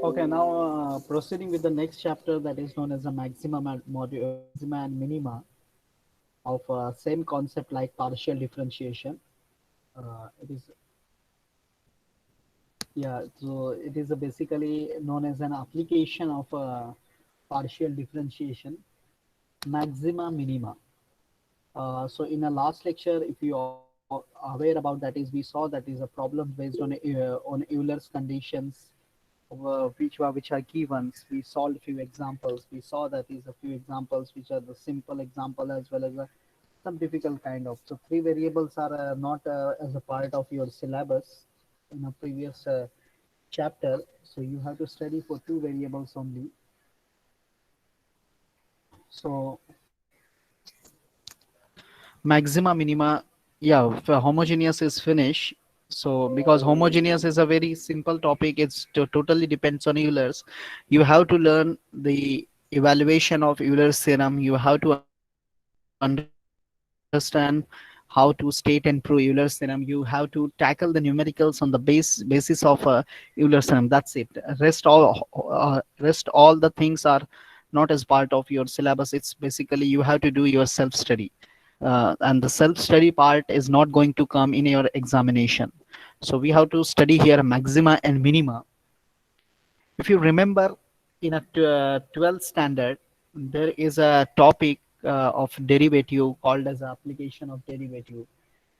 Okay, now proceeding with the next chapter that is known as the maxima and minima of same concept like partial differentiation. It is Yeah, so it is basically known as an application of partial differentiation, maxima minima. So in a last lecture, if you are aware about that, is we saw that is a problem based on Euler's conditions, which are given. We solved few examples. We saw that is a few examples which are the simple example as well as some difficult kind of. So three variables are not as a part of your syllabus in a previous chapter. So you have to study for two variables only. So maxima minima, yeah, for homogeneous is finished. So because homogeneous is a very simple topic, totally depends on Euler's. You have to learn the evaluation of Euler's theorem. You have to understand how to state and prove Euler's theorem. You have to tackle the numericals on the basis of Euler's theorem. That's it. Rest all the things are not as part of your syllabus. It's basically you have to do your self study, and the self study part is not going to come in your examination. So we have to study here maxima and minima. If you remember, in a 12th standard, there is a topic of derivative called as application of derivative.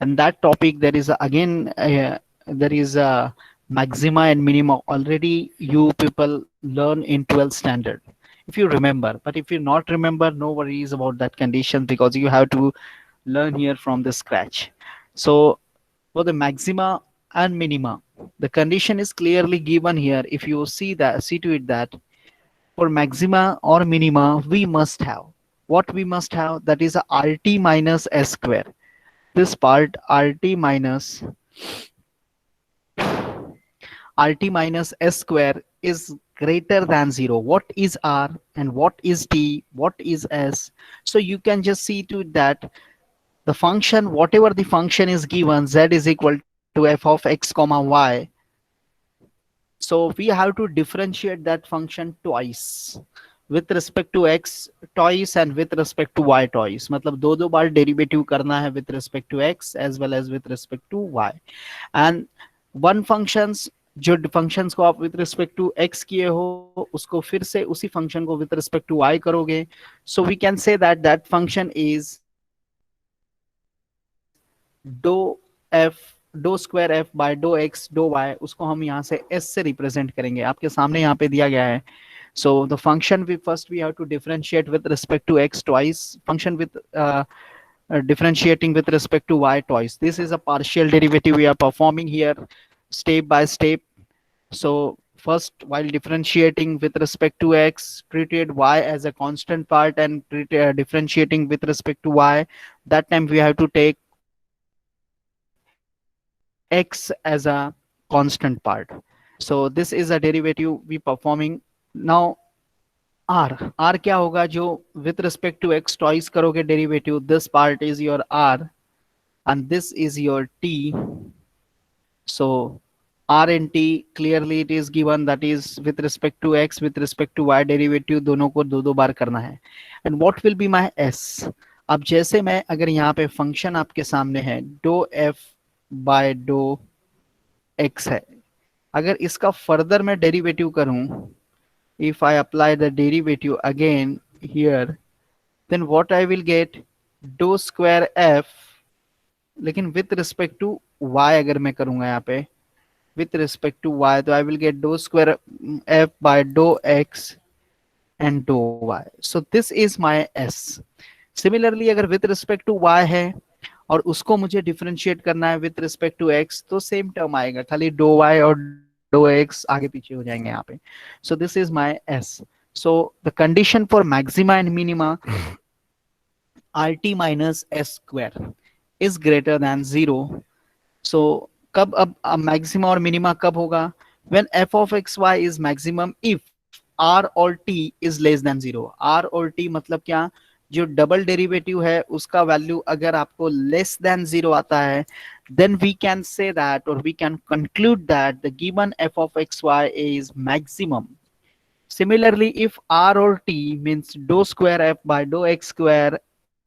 And that topic, there is there is a maxima and minima already you people learn in 12th standard, if you remember. But if you not remember, no worries about that condition, because you have to learn here from the scratch. So for the maxima and minima, the condition is clearly given here. If you see to it that for maxima or minima, we must have what we must have, that is a RT minus S square. This part RT minus S square is greater than 0. What is R and what is T? What is S? So you can just see to that the function, whatever the function is given, Z is equal to f of x comma y. So we have to differentiate that function twice with respect to x twice and with respect to y twice. मतलब दो बार derivative करना है with respect to x as well as with respect to y. And one functions, जो functions को आप with respect to x किए हो, उसको फिर से उसी function को with respect to y करोगे. So we can say that that function is dou f dou square f by dou x dou y. उसको हम यहाँ से s से रिप्रेजेंट करेंगे. आपके सामने यहाँ पे दिया गया है. So the function we have to differentiate with respect to x twice, function with differentiating with respect to y twice. This is a partial derivative we are performing here step by step. So first, while differentiating with respect to x, treated y as a constant part, and differentiating with respect to y, that time we have to take x as a constant part. So this is a derivative we performing. Now r क्या होगा, जो with respect to x twice करोगे derivative, this part is your r and this is your t. So r and t, clearly it is given, that is with respect to x, with respect to y derivative दोनों को दो बार करना है. And what will be my s? अब जैसे मैं अगर यहाँ पे function आपके सामने है dou f by dou x है, अगर इसका further मैं derivative करूं, if I apply the derivative again here, then what I will get, dou square f, लेकिन with respect to y अगर मैं करूंगा यहाँ पे with respect to y, तो I will get dou square f by dou x and dou y. So this is my s. Similarly अगर with respect to y है और उसको मुझे डिफरेंशिएट करना है विथ रिस्पेक्ट टू एक्स, तो same term आएगा, खाली डो वाई और डो एक्स आगे पीछे हो जाएंगे यहाँ पे. So this is my S. So the condition for maxima and minima, R T minus S square is greater than 0. So कब अब मैक्सिमा और मिनिमा कब होगा, when f of x y is maximum if R और T is less than 0. R और T मतलब क्या, जो डबल डेरिवेटिव है उसका वैल्यू अगर आपको लेस देन 0 आता है, then we can say that, or we can conclude that the given f of xy is maximum Similarly, if R or T means dou square f by dou x square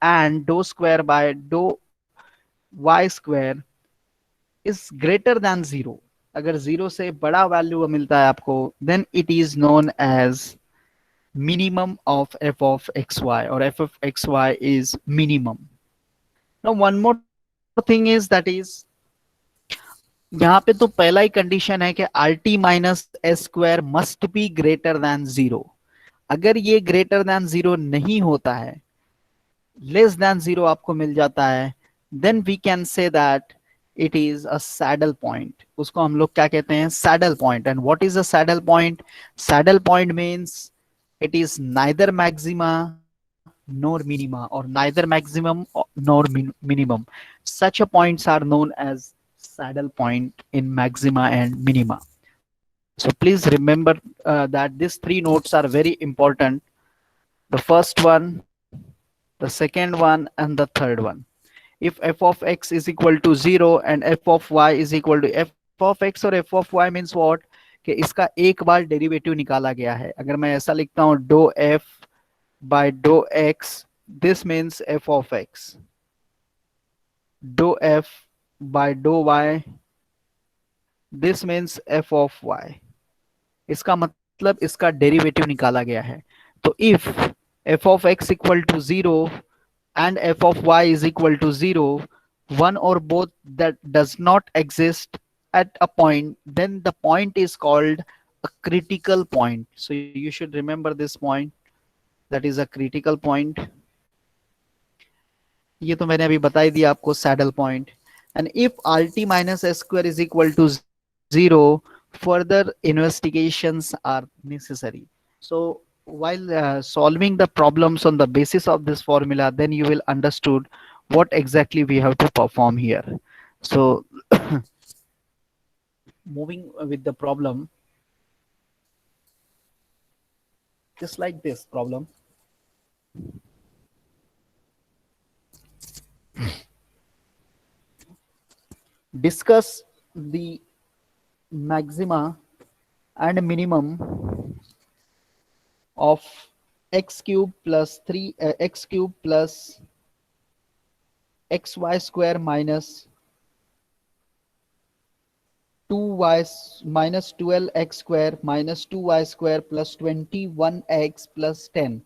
and dou square by dou y square is greater than zero, अगर zero से बड़ा value मिलता है आपको, then it is known as minimum of f of xy, or f of xy is minimum. Now one more thing is, that is यहाँ पे तो पहला ही कंडीशन है कि are T minus S square must be greater than zero. अगर ये greater than zero नहीं होता है, लेस देन जीरो आपको मिल जाता है, then we can say that it is a saddle point. उसको हम लोग क्या कहते हैं? Saddle point. And what is a saddle point? Saddle point means it is neither maxima nor minima, or neither maximum nor minimum. Such a points are known as saddle point in maxima and minima. So please remember that these three notes are very important: the first one, the second one, and the third one. If f of x is equal to 0 and f of y is equal to f of x और f of y means what, कि इसका एक बार derivative निकाला गया है. अगर मैं ऐसा लिखता हूं dough f by dou x, this means f of x. Dou f by dou y, this means f of y. इसका मतलब इसका डेरिवेटिव निकाला गया है. तो if f of x equal to 0 and f of y is equal to 0, one or both that does not exist at a point, then the point is called a critical point. So you should remember this point, that is a critical point. ये तो मैंने अभी बता ही दिया आपको, saddle point. And if R T minus S square is equal to zero, further investigations are necessary. So while solving the problems on the basis of this formula, then you will understood what exactly we have to perform here. So moving with the problem, just like this problem. Discuss the maxima and minimum of x cube plus 3 x cube plus xy square minus 2y minus 12x square minus 2y square plus 21x plus 10.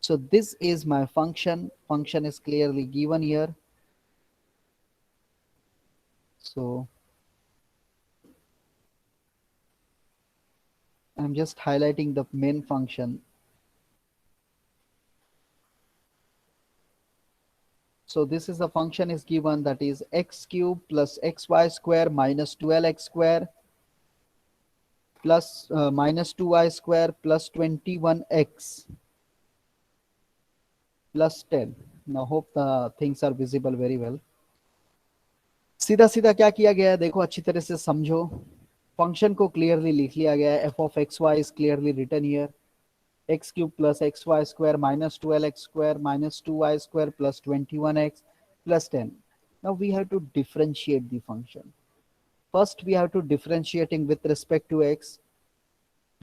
So this is my function. Function is clearly given here. So I'm just highlighting the main function. So this is the function is given, that is x cube plus xy square minus 12x square plus minus 2y square plus 21x plus 10. Now hope the things are visible very well. सीधा सीधा क्या किया गया है देखो, अच्छी तरह से समझो. फंक्शन को क्लियरली लिख लिया गया है. f of xy is clearly written here. x cube plus xy square minus 12x square minus 2y square plus 21x plus 10. Now we have to differentiate the function. First we have to differentiating with respect to x.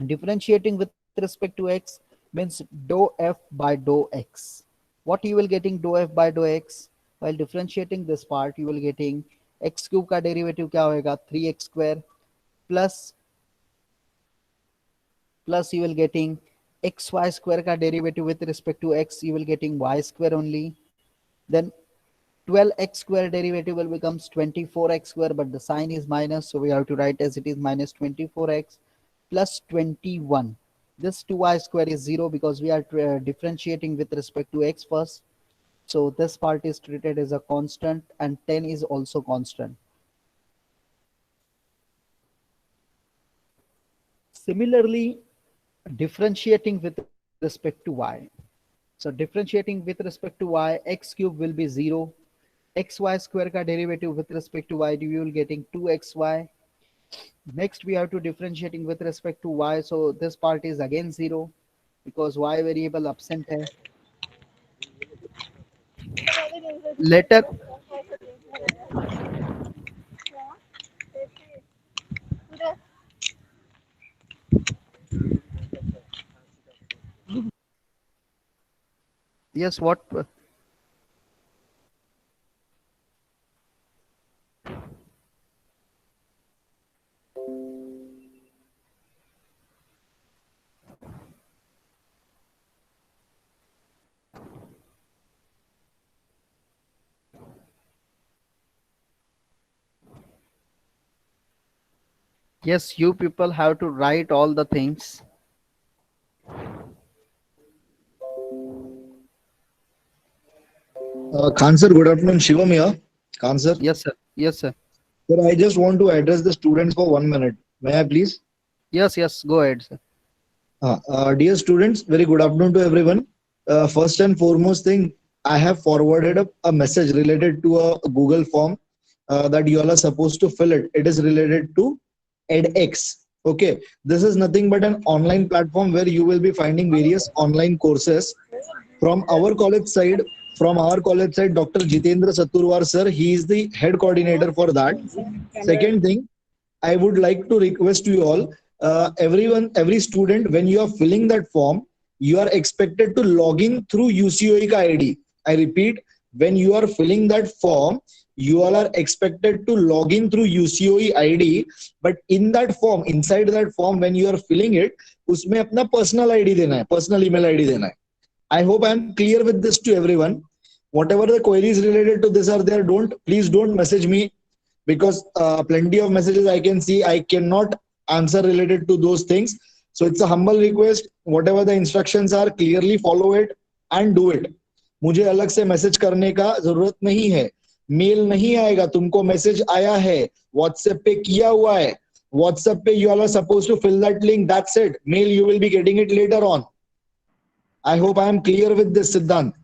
Differentiating with respect to x means dou f by dou x. What you will getting dou f by dou x? While differentiating this part, you will getting x cube का derivative क्या होएगा 3x square plus you will getting xy square का derivative with respect to x, you will getting y square only. Then 12x square derivative will becomes 24x square, but the sign is minus, so we have to write as it is minus 24x plus 21. This 2y square is 0 because we are differentiating with respect to x first. So this part is treated as a constant, and 10 is also constant. Similarly, differentiating with respect to y. So differentiating with respect to y, x cube will be 0. xy square का derivative with respect to y, we will getting 2xy. Next we have to differentiating with respect to y, so this part is again 0 because y variable absent hai. Later Yes, what? Yes, you people have to write all the things. Khan sir, good afternoon. Shivam here. Khan sir. Yes, sir. Yes, sir. Sir, I just want to address the students for 1 minute. May I please? Yes, yes. Go ahead, sir. Dear students, very good afternoon to everyone. First and foremost thing, I have forwarded a message related to a Google form that you all are supposed to fill it. It is related to edX. Okay, this is nothing but an online platform where you will be finding various online courses from our college side. From our college side, Dr. Jitendra Saturwar sir, he is the head coordinator for that. Second thing, I would like to request you all, everyone, every student, when you are filling that form, you are expected to log in through UCOE ka ID. I repeat, when you are filling that form, you all are expected to log in through UCOE ID. But in that form, inside that form, when you are filling it, उसमें अपना personal ID देना है, personal email ID देना है. I hope I am clear with this to everyone. Whatever the queries related to this are there, please don't message me, because plenty of messages I can see. I cannot answer related to those things. So it's a humble request. Whatever the instructions are, clearly follow it and do it. मुझे अलग से message करने का जरूरत नहीं है. Mail नहीं आएगा. तुमको मैसेज आया है, व्हाट्सएप पे किया हुआ है. व्हाट्सएप पे you all are supposed to fill that link. That's it. Mail you will be getting it later on. I hope I am clear with this, सिद्धांत.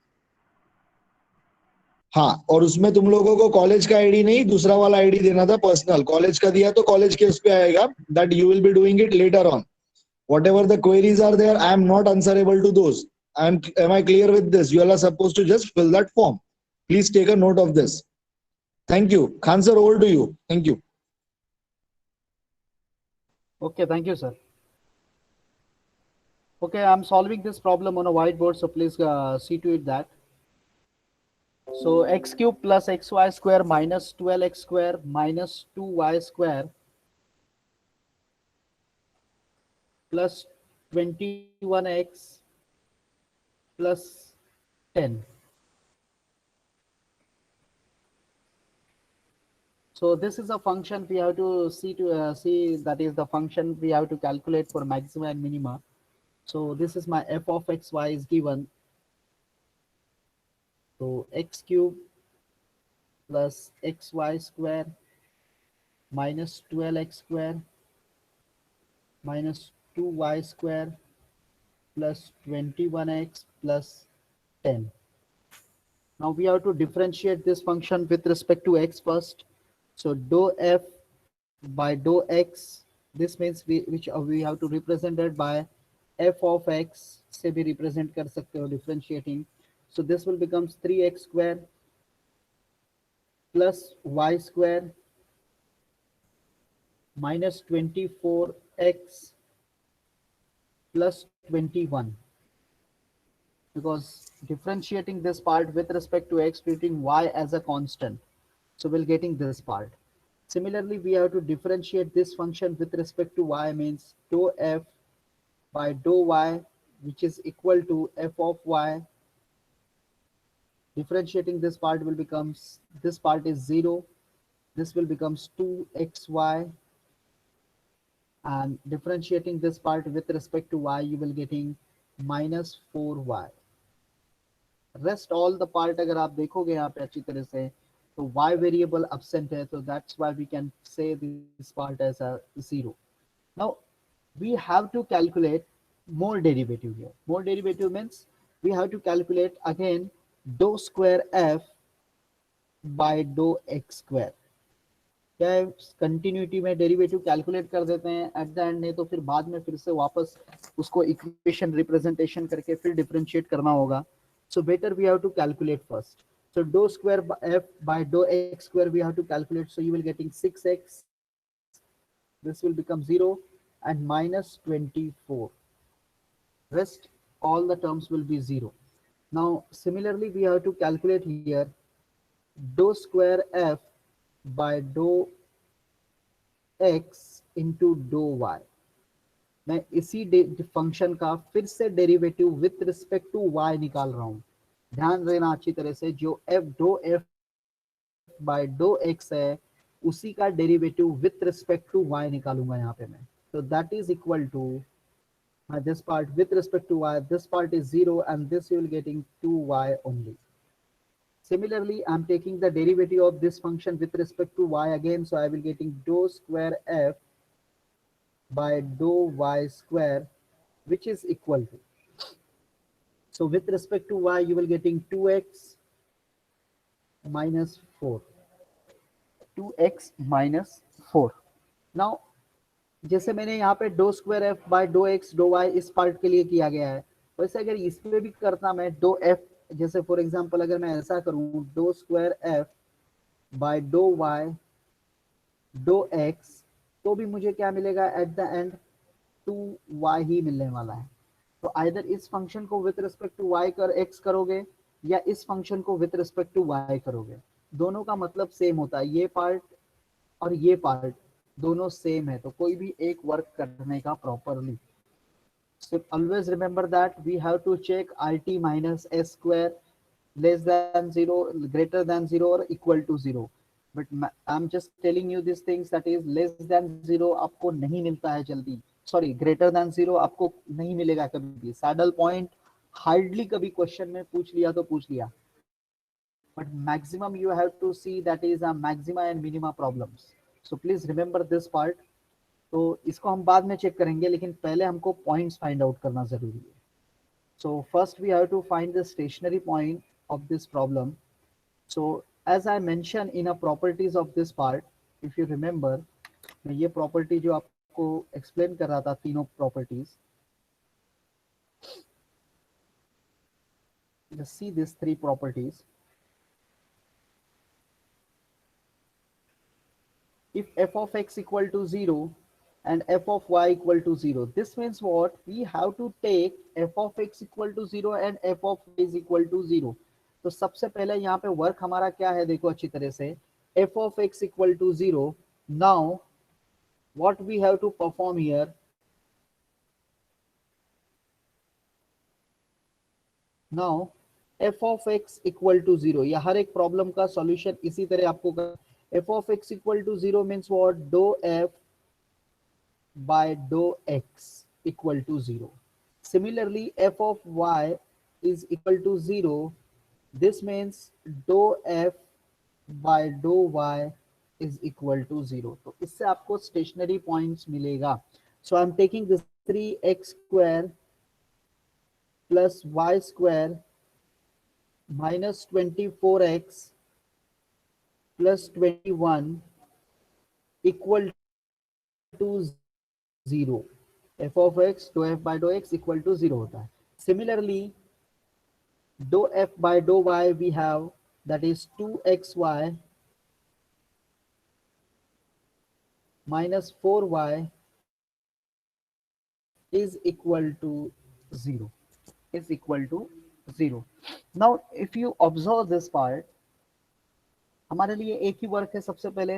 हाँ, और उसमें तुम लोगों को कॉलेज का आईडी नहीं, दूसरा वाला आईडी देना था पर्सनल. कॉलेज का दिया तो कॉलेज के उस पे आएगा. That you will be doing it later on. Whatever the queries are there, I am not answerable to those. Am I clear with this? You all are supposed to just fill that form. Please take a note of this. Thank you. Khan sir, over to you. Thank you. Okay, thank you, sir. Okay, I'm solving this problem on a whiteboard, so please see to it that. So x cube plus xy square minus 12x square minus 2y square plus 21x plus 10. So this is a function we have to see that is the function we have to calculate for maxima and minima. So this is my f of xy is given. So x cube plus xy square minus 12x square minus 2y square plus 21x plus 10. Now we have to differentiate this function with respect to x first. So dou f by dou x, this means we have to represent it by f of x से भी represent कर सकते हो differentiating. So this will becomes 3x square plus y square minus 24x plus 21, because differentiating this part with respect to x, treating y as a constant, so we'll getting this part. Similarly, we have to differentiate this function with respect to y, means dou f by dou y, which is equal to f of y. Differentiating this part will becomes, this part is 0, this will becomes 2xy, and differentiating this part with respect to y, you will getting minus 4y. Rest all the part अगर आप देखोगे यहाँ पे अच्छी तरह से, तो y variable absent है, so that's why we can say this part as a 0. Now we have to calculate more derivative here. More derivative means we have to calculate again dou square f by dou x square. क्या है, continuity में derivative calculate कर देते हैं at the end, नहीं तो फिर बाद में फिर से वापस उसको इक्वेशन रिप्रेजेंटेशन करके फिर डिफरेंशिएट करना होगा. So better we have to calculate first. So dou square f by dou x square we have to calculate. So you will getting 6x. This will become 0 and minus 24. Rest all the terms will be 0. Now similarly we have to calculate here dou square f by dou x into dou y. मैं इसी function का फिर से derivative with respect to y निकाल रहा हूं. ध्यान देना अच्छी तरह से, जो f डो f बाय डो x है उसी का derivative with respect to y निकालूंगा यहाँ पे मैं. So that is equal to this part with respect to y, this part is 0 and this you will getting 2y only. Similarly, I'm taking the derivative of this function with respect to y again, so I will getting dou square f by dou y square, which is equal to, so with respect to y you will getting 2x minus 4, 2x minus 4. Now जैसे मैंने यहाँ पे डो square F by डो X डो Y इस part के लिए किया गया है, वैसे अगर इसमें भी करता मैं डो एफ, जैसे फॉर एग्जांपल अगर मैं ऐसा करूँ डो स्क्वायर एफ बाय डो वाई डो एक्स, तो भी मुझे क्या मिलेगा एट द एंड 2y ही मिलने वाला है. तो आइदर इस फंक्शन को विथ रिस्पेक्ट टू y कर x करोगे या इस फंक्शन को विथ रिस्पेक्ट टू y करोगे, दोनों का मतलब सेम होता है. ये पार्ट और ये पार्ट दोनों सेम है, तो कोई भी एक वर्क करने का properly. So always remember that we have to check rt minus s square less than 0, greater than 0 or equal to 0. But I'm just telling you these things, that is less than 0 आपको नहीं मिलता है जल्दी, sorry greater than 0 आपको नहीं मिलेगा कभी भी. सैडल पॉइंट हार्डली कभी क्वेश्चन में पूछ लिया तो पूछ लिया, but maximum you have to see that is a maxima and minima problems. So please remember this part. तो इसको हम बाद में चेक करेंगे, लेकिन पहले हमको पॉइंट्स फाइंड आउट करना जरूरी है. So first we have to find the stationary point of this problem. So as I mentioned in a properties of this part, if you remember, मैं ये प्रॉपर्टी जो आपको एक्सप्लेन कर रहा था तीनों properties, just see these three properties. If f of x equal to 0 and f of y equal to 0, this means what? We have to take f of x equal to 0 and f of y is equal to 0. तो सबसे पहले यहाँ पे work हमारा क्या है देखो अच्छी तरह से, f of x equal to 0. Now what we have to perform here, now f of x equal to 0, या हर एक प्रॉब्लम का सॉल्यूशन इसी तरह आपको कर, f of x equal to 0 means what? dou f by dou x equal to 0. Similarly, f of y is equal to 0. This means dou f by dou y is equal to 0. तो इससे आपको stationery points मिलेगा. So I'm taking this 3x square plus y square minus 24x plus 21 equal to 0. f of x dou f by dou x equal to 0 होता है. Similarly, dou f by dou y we have, that is 2xy minus 4y is equal to 0, is equal to 0. Now if you observe this part, हमारे लिए एक ही work है. सबसे पहले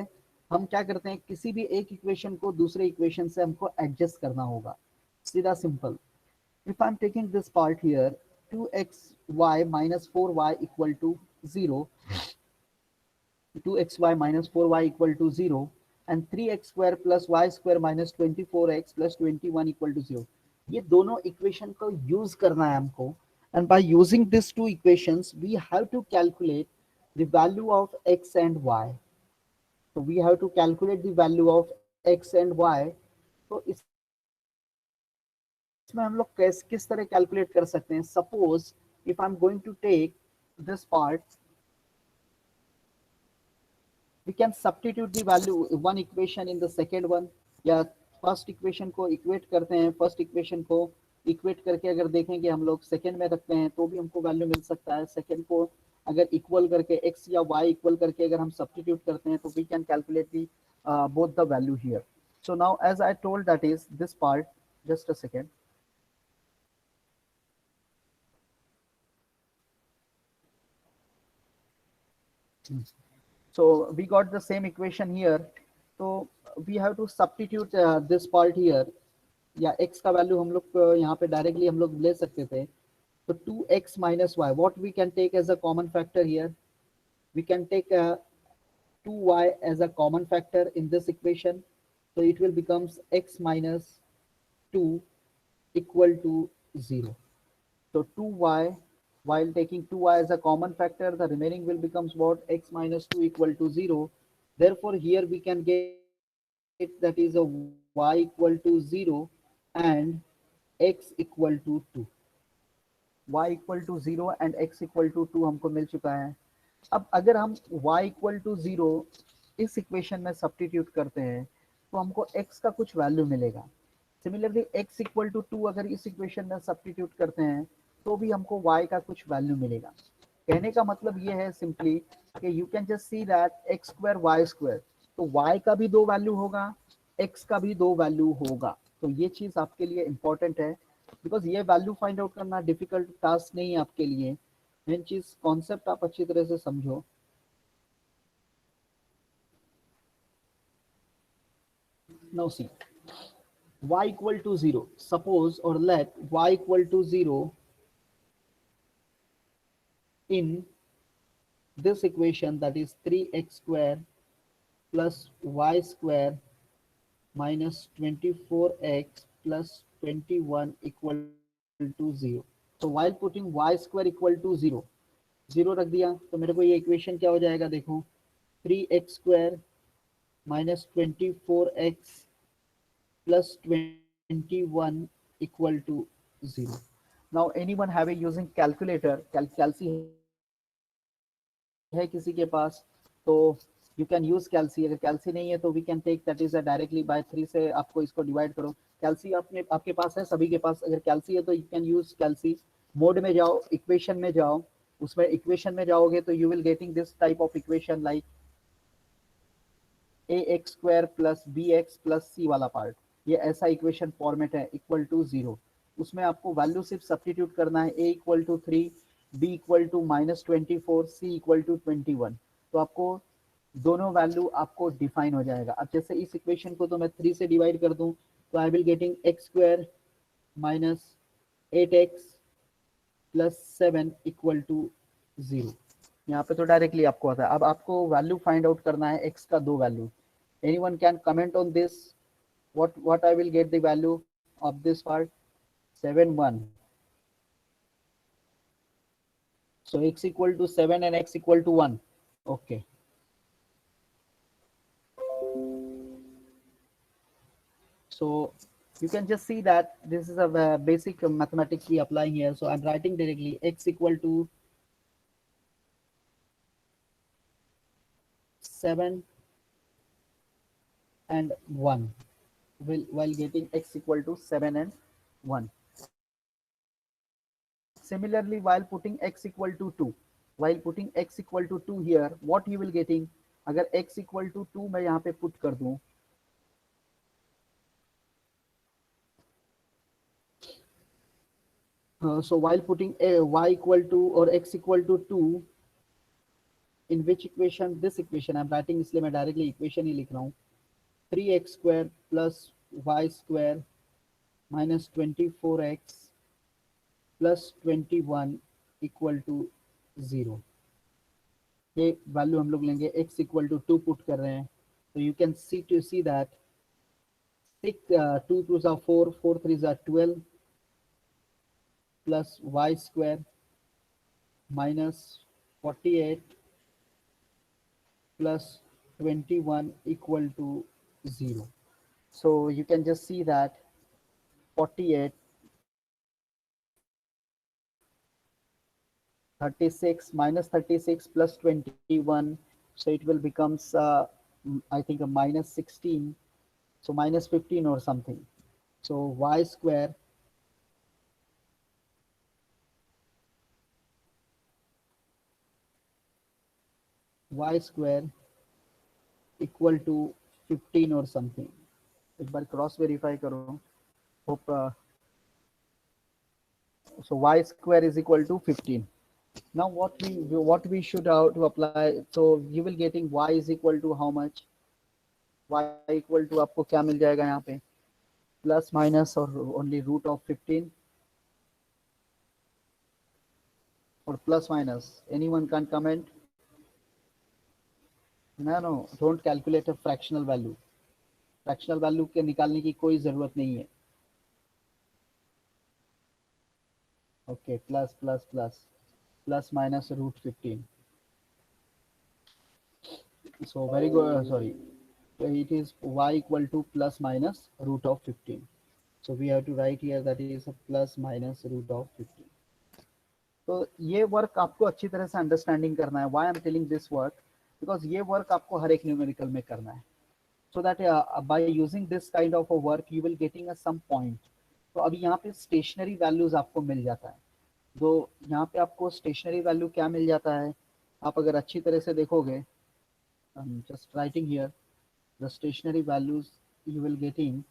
हम क्या करते हैं, किसी भी एक इक्वेशन को दूसरे इक्वेशन से हमको एडजस्ट करना होगा, सीधा simple. If I'm taking this part here, 2xy minus 4y equal to 0, 2xy minus 4y equal to 0, and 3x square plus y square minus 24x plus 21 equal to 0. ये दोनों equation को use करना है हमको, and by using these two equations we have to calculate the value of x and y. So we have to calculate the value of x and y. तो इसमें हम लोग किस तरह कैलकुलेट कर सकते हैं. Suppose if I am going to take this part, we can substitute the value one equation in the second one, या फर्स्ट इक्वेशन को इक्वेट करते हैं, फर्स्ट इक्वेशन को इक्वेट करके अगर देखें कि हम लोग सेकेंड में रखते हैं तो भी हमको वैल्यू मिल सकता है. सेकेंड को अगर इक्वल करके x या y इक्वल करके अगर हम सब्स्टिट्यूट करते हैं तो we can calculate the both the value here. So now as I told, that is this part, just a second. So we got the same equation here. So we have to substitute this part here. या x का value हम लोग यहाँ पे directly हम लोग ले सकते थे. So 2x minus y, what we can take as a common factor here? We can take 2y as a common factor in this equation. So it will becomes x minus 2 equal to 0. So 2y, while taking 2y as a common factor, the remaining will becomes what? X minus 2 equal to 0. Therefore, here we can get that is a y equal to 0 and x equal to 2. y equal to 0 and x equal to 2 हमको मिल चुका है. अब अगर हम y equal to 0 इस equation में substitute करते हैं तो हमको x का कुछ वैल्यू मिलेगा. सिमिलरली x इक्वल टू 2 अगर इस इक्वेशन में सब्स्टिट्यूट करते हैं तो भी हमको y का कुछ वैल्यू मिलेगा. कहने का मतलब ये है सिंपली कि you can just see that x square y square, तो y का भी दो वैल्यू होगा, x का भी दो वैल्यू होगा. तो ये चीज आपके लिए इंपॉर्टेंट है बिकॉज ये वैल्यू फाइंड आउट करना डिफिकल्ट टास्क नहीं है आपके लिए. मेन चीज कॉन्सेप्ट आप अच्छी तरह से समझो. Now see y equal to 0, suppose or let y equal to 0 in this equation, that is 3x square plus y square minus 24x plus 21 equal to 0. So while putting y square equal to 0, 0 रख दिया तो मेरे को ये equation क्या हो जाएगा देखो, 3x square minus 24x plus 21 equal to 0. Now anyone having using calculator, calci है किसी के पास तो यू कैन यूज कैल्सी. अगर कैल्सी नहीं है तो we can take that is directly by 3 से आपको इसको डिवाइड करो. कैल्सी आपने आपके पास है, सभी के पास अगर कैल्सी है तो यू कैन यूज कैल्सी. मोड में जाओ, इक्वेशन में जाओ, उसमें इक्वेशन में जाओगे तो you will getting this type of equation like ax square plus bx plus c वाला पार्ट. ये ऐसा इक्वेशन फॉर्मेट है इक्वल टू 0. उसमें आपको वैल्यू सिर्फ सब्स्टिट्यूट करना है. a equal to 3, b equal to -24, c equal to 21. तो आपको दोनों वैल्यू आपको डिफाइन हो जाएगा. अब जैसे इस इक्वेशन को तो मैं 3 से डिवाइड कर दूं तो I will getting x square minus 8x plus 7 equal to 0. यहाँ पे तो डायरेक्टली आपको आता है. अब आपको वैल्यू फाइंड आउट करना है x का दो value. Anyone can comment on this what I will get the value of this part? 7 1. So x equal to 7 and x equal to 1. Okay. So you can just see that this is a basic mathematics we applying here. So I'm writing directly x equal to 7 and 1 while getting x equal to 7 and 1. Similarly, while putting x equal to 2, while putting x equal to 2 here, what you will getting? अगर x equal to 2 मैं यहाँ पे put कर दूं, so while putting y equal to or x equal to 2, in which equation? This equation I'm writing, इसलिए मैं directly equation ही लिख रहा हूँ. 3x square plus y square minus 24x plus 21 equal to 0. ये वैल्यू हम लोग लेंगे. x इक्वल टू 2 पुट कर रहे हैं तो you can see that 2 2 are 4, 4 3 are 12 plus y square minus 48 plus 21 equal to 0. So you can just see that 48 36 minus 36 plus 21, so it will becomes I think a minus 16, so minus 15 or something. So y square equal to 15 or something. एक बार cross verify करो. Hope so y square is equal to 15. Now what we should to apply. So you will getting y is equal to how much? Y equal to आपको क्या मिल जाएगा यहाँ पे? Plus minus और only root of 15 or plus minus. Anyone can comment? No, don't calculate a fractional value. Fractional value के निकालने की कोई ज़रूरत नहीं है. Okay, plus plus plus plus minus root 15. So very good. Sorry, so it is y equal to plus minus root of 15. So we have to write here that is a plus minus root of 15. तो ये work आपको अच्छी तरह से understanding करना है. Why I am telling this work? Because ये work आपको हर एक न्यूमेरिकल में करना है. So that by using this kind of a work you will getting a some point. तो अभी यहाँ पे स्टेशनरी वैल्यूज आपको मिल जाता है. तो यहाँ पे आपको स्टेशनरी वैल्यू क्या मिल जाता है? आप अगर अच्छी तरह से देखोगे, just writing here the stationary values you will getting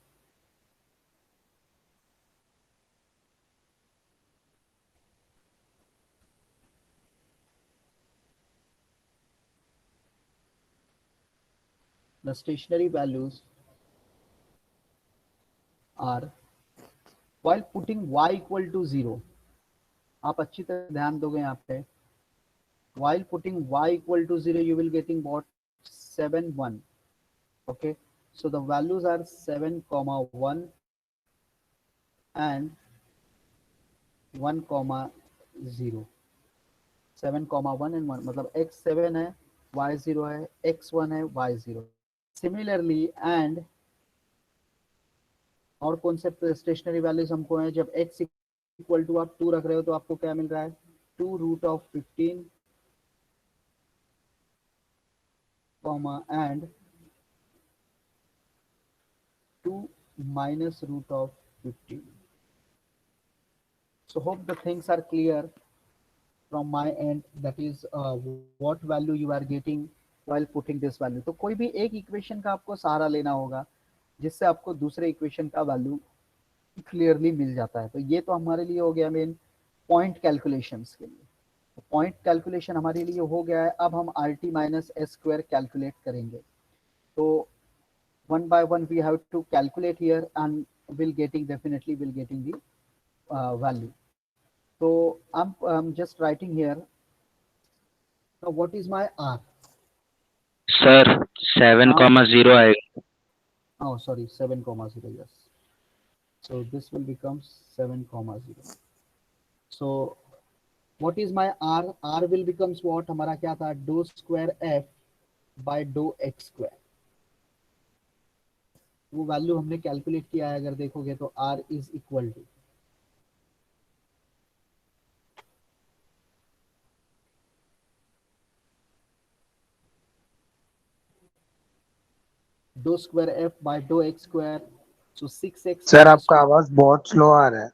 the stationary values are while putting y equal to 0. आप अच्छी तरह ध्यान दोगे यहाँ पे. While putting y equal to 0 you will getting what? 7 1. Okay, so the values are 7 comma 1 and 1 comma 0. 7 comma 1 and 1 मतलब x 7 है, y 0 है, x 1 है, y 0. Similarly and और कौन से स्टेशनरी वैल्यूज हमको हैं? जब x इक्वल टू आप 2 रख रहे हो तो आपको क्या मिल रहा है? 2 root of 15 comma and 2 minus root of 15. So hope the things are clear from my end. That is what value you are getting while putting this value. तो कोई भी एक इक्वेशन का आपको सहारा लेना होगा जिससे आपको दूसरे इक्वेशन का वैल्यू क्लियरली मिल जाता है. तो ये तो हमारे लिए हो गया मेन पॉइंट कैलकुलेशंस के लिए. पॉइंट कैलकुलेशन हमारे लिए हो गया है. अब हम are T minus S square calculate करेंगे. तो one by one we have to calculate here and will getting definitely will getting the value. So I'm just writing here. Now what is my r? Sir 7,0 आएगा. Oh sorry, 7 comma 0. Yes, so this will become 7 comma 0. So what is my r? R will becomes what? हमारा क्या था? dou square f by dou x square. वो value हमने calculate किया है. अगर देखोगे तो r is equal to dou square f by dou x square. So 6x सर minus आपका आवाज बहुत स्लो आ रहा है.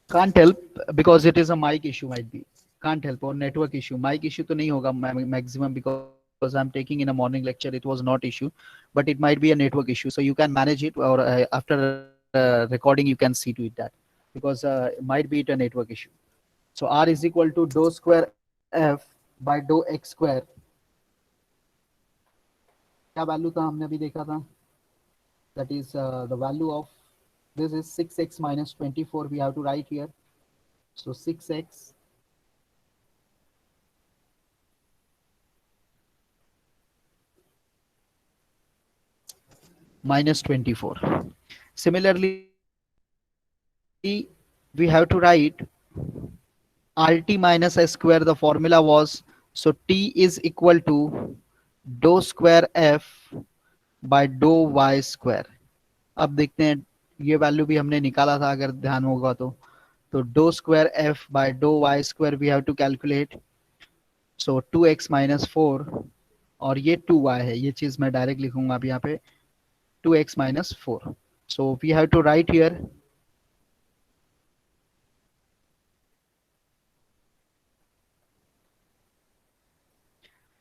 can't help because it is a mic issue might be. Can't help, or network issue. Mic issue तो नहीं होगा maximum because I'm taking in a morning lecture. It was not issue, but it might be a network issue. So you can manage it, or after recording you can see to it that because it might be it a network issue. So r is equal to dou square f by dou x square. क्या value था हमने अभी देखा था? That is the value of this is 6x minus 24. We have to write here. So 6x minus 24. Similarly, we have to write rt minus s square. The formula was, so t is equal to dou square f by dou y square. अब देखते हैं, ये value भी हमने निकाला था अगर ध्यान होगा तो dou square f by dou y square we have to calculate. So 2x minus 4 और ये 2y है. ये चीज मैं डायरेक्ट लिखूंगा अब यहाँ पे 2x minus 4. So we have to write here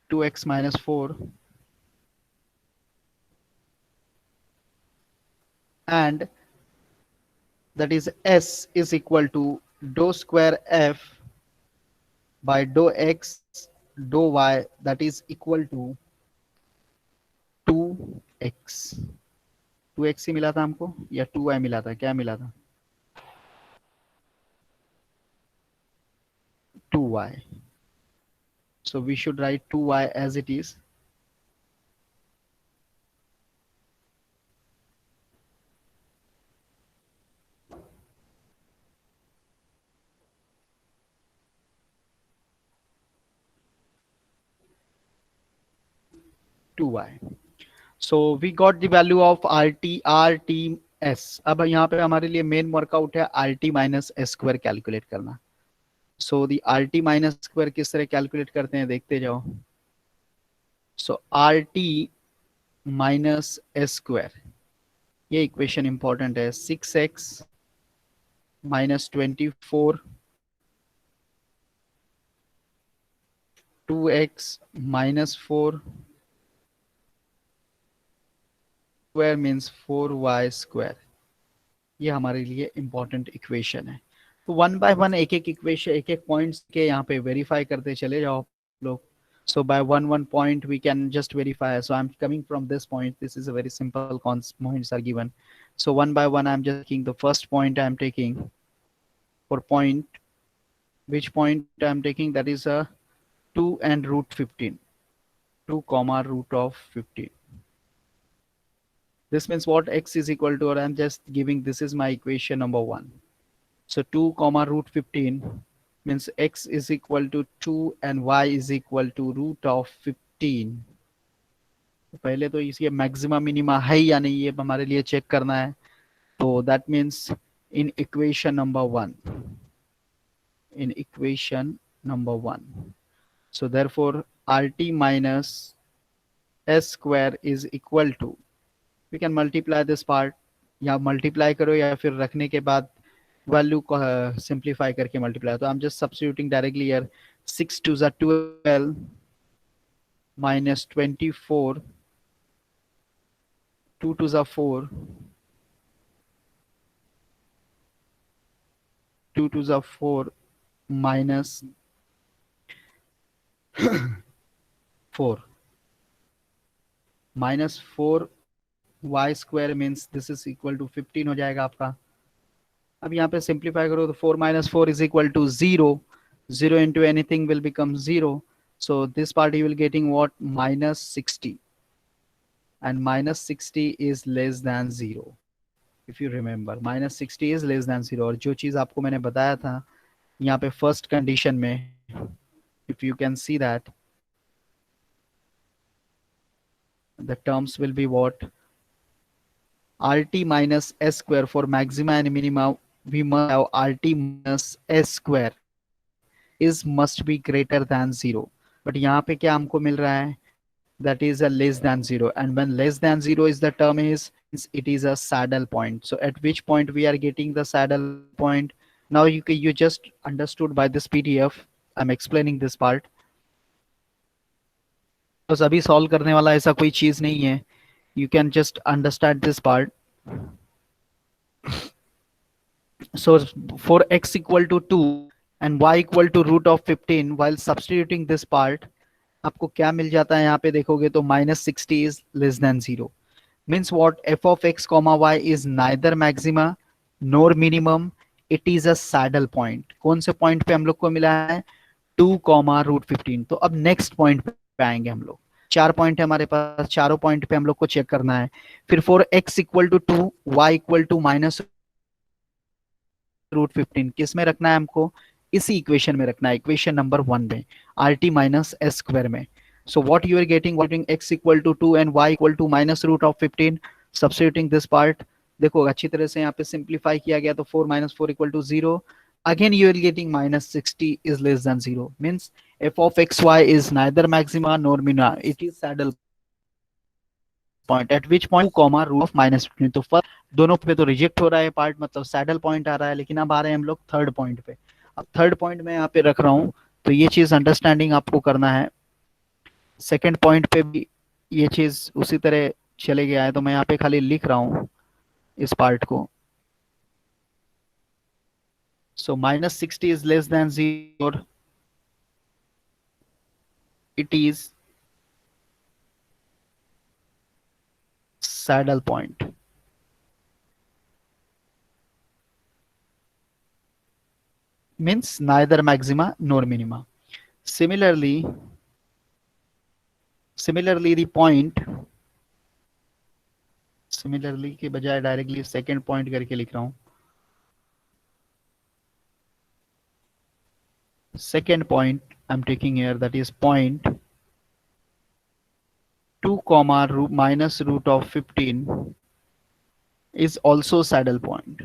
2x minus 4 and that is s is equal to dou square f by dou x dou y, that is equal to 2x. 2x ही मिला था हमको या 2y मिला था, क्या मिला था? 2y. So we should write 2y as it is. So we got the value of RTS. अब यहाँ पे हमारे लिए मेन वर्कआउट है RT minus S square calculate करना. सो दी RT माइनस स्क्वायर किस तरह कैलकुलेट करते हैं देखते जाओ. सो RT माइनस एस स्क्वायर, ये इक्वेशन इंपॉर्टेंट है. 6x minus 24 2x minus 4 square means 4y square. ये हमारे लिए इंपॉर्टेंट इक्वेशन है. तो वन बाय वन एक एक इक्वेशन, एक एक पॉइंट्स के यहाँ पे वेरीफाई करते चले जाओ लोग. So by one point we can just verify. So I'm coming from this point. This is a very simple points are given. So one by one I'm just taking the first point I'm taking. For point, which point I'm taking, that is a 2 and root 15. 2 comma root of 15. This means what? X is equal to, or I'm just giving, this is my equation number 1. So 2 comma root 15 means x is equal to 2 and y is equal to root of 15. तो पहले तो इसके maxima minima है या नहीं ये हमारे लिए चेक करना है. तो that means in equation number 1. In equation number 1. So therefore RT minus s square is equal to, we can multiply this part, या multiply करो या फिर रखने के बाद वैल्यू को सिंप्लीफाई करके मल्टीप्लाई. तो I am just substituting directly here. 6 to the 12 minus 24, 2 to the 4, 2 to the 4 minus 4 minus 4 y square means this is equal to 15 हो जाएगा आपका. अब यहाँ पे सिंप्लीफाई करो तो 4 minus 4 is equal to 0. 0 into anything will become 0. So this part you will getting what? Minus 60. And minus 60 is less than 0. If you remember, minus 60 is less than 0. और जो चीज़ आपको मैंने बताया था यहाँ पे फर्स्ट कंडीशन में, if you can see that, the terms will be what? RT minus s square. For maxima and minima we must have RT minus s square is must be greater than 0. But यहाँ पे क्या हमको मिल रहा है? That is a less than 0. And when less than 0 is the term, is it is a saddle point. So at which point we are getting the saddle point? Now you just understood by this PDF. I'm explaining this part. तो अभी solve करने वाला ऐसा कोई चीज नहीं है. You can just understand this part. So for x equal to 2 and y equal to root of 15, while substituting this part, आपको क्या मिल जाता है यहाँ पे देखोगे तो minus 60 is less than 0. Means what? F of x comma y is neither maxima nor minimum. It is a saddle point. कौन से पॉइंट पे हम लोग को मिला है? 2 comma root 15. तो अब नेक्स्ट पॉइंट पे आएंगे हम लोग. 4 पॉइंट है हमारे पास, चारों पॉइंट पे हम लोग को चेक करना है. फिर for x equal to 2, y equal to minus root 15 किस में रखना है हमको? इसी इक्वेशन में रखना है, इक्वेशन नंबर 1 में, RT माइनस एस स्क्वायर में. So what you are getting, x equal to 2 and y equal to minus root of 15. Substituting this part, देखो अच्छी तरह से यहाँ पे सिंप्लीफाई किया गया तो 4 minus 4 equal to 0. Again you are getting minus 60 is less than 0. Means f of xy is neither maxima nor minima. It is saddle point. At which point 2 comma root of minus 15. तो first दोनों पे तो reject हो रहा है part, मतलब saddle point आ रहा है. लेकिन अब आ रहे हैं हम लोग थर्ड पॉइंट पे. अब थर्ड पॉइंट में यहाँ पे रख रहा हूँ, तो ये चीज अंडरस्टैंडिंग आपको करना है. सेकेंड पॉइंट पे भी ये चीज उसी तरह चले गया है, तो मैं यहाँ पे खाली लिख रहा हूँ इस पार्ट को. So minus 60 is less than 0. It is saddle point. Means neither maxima nor minima. Similarly, the point, similarly के बजाय डायरेक्टली सेकेंड पॉइंट करके लिख रहा हूं. Second point I'm taking here, that is point 2 comma minus root of 15 is also saddle point.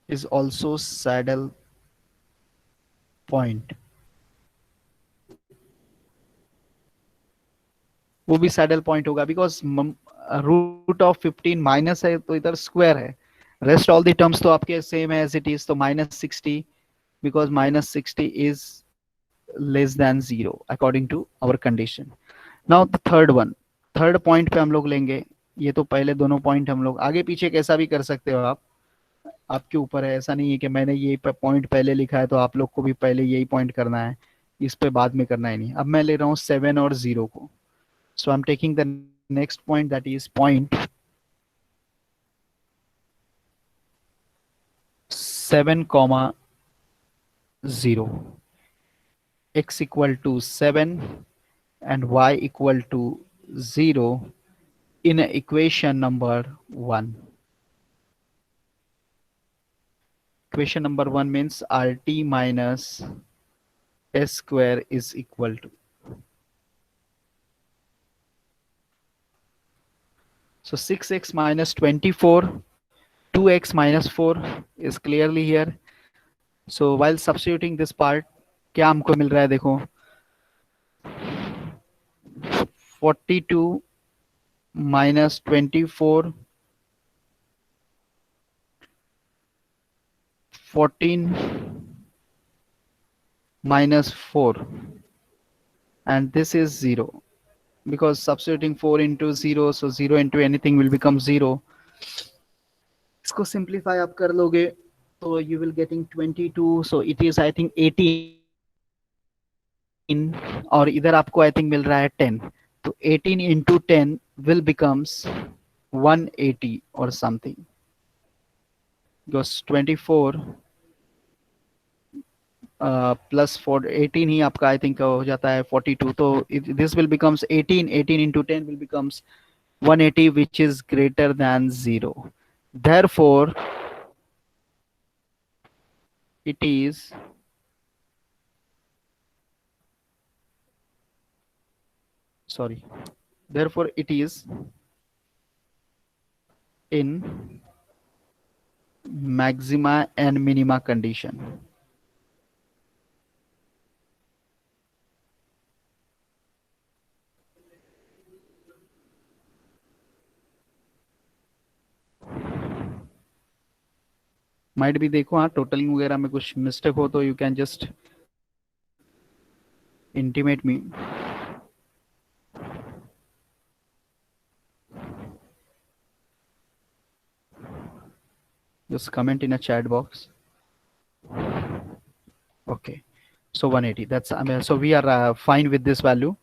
Is also saddle point. वो भी saddle point होगा because root of 15 minus है तो इधर स्क्वायर है. रेस्ट ऑल द टर्म्स तो आपके same है एज इट इज. तो minus 60 because minus 60 is less than 0 according to our condition. Now the third one, third point पे हम लोग लेंगे. ये तो पहले दोनों पॉइंट हम लोग आगे पीछे कैसा भी कर सकते हो आप, आपके ऊपर है. ऐसा नहीं है कि मैंने ये पॉइंट पहले लिखा है तो आप लोग को भी पहले यही पॉइंट करना है, इस पे बाद में करना है नहीं. अब मैं ले रहा हूँ 7 और 0 को. So I'm taking the next point, that is point 7 comma 0. X equal to 7 and y equal to 0 in equation number 1. Equation number 1 means RT minus S square is equal to. So 6x minus 24, 2x minus 4 is clearly here. So while substituting this part, क्या हमको मिल रहा है देखो, 42 minus 24, 14 minus 4, and this is 0. Because substituting 4 into 0, so 0 into anything will become 0. इसको simplify आप कर लोगे तो you will getting 22, so it is I think 18, और इधर आपको I think मिल रहा है 10. तो 18 into 10 will becomes 180 or something. Because 24 plus 4 18 ही आपका आई थिंक हो जाता है 42. तो this will becomes 18 into 10 will becomes 180, which is greater than 0. Therefore it is therefore it is in maxima and minima condition. Might भी देखो, हाँ totalling वगैरह में कुछ मिस्टेक हो तो you can just intimate me. Just comment in a chat box. Okay, so 180, that's so we are fine with this value.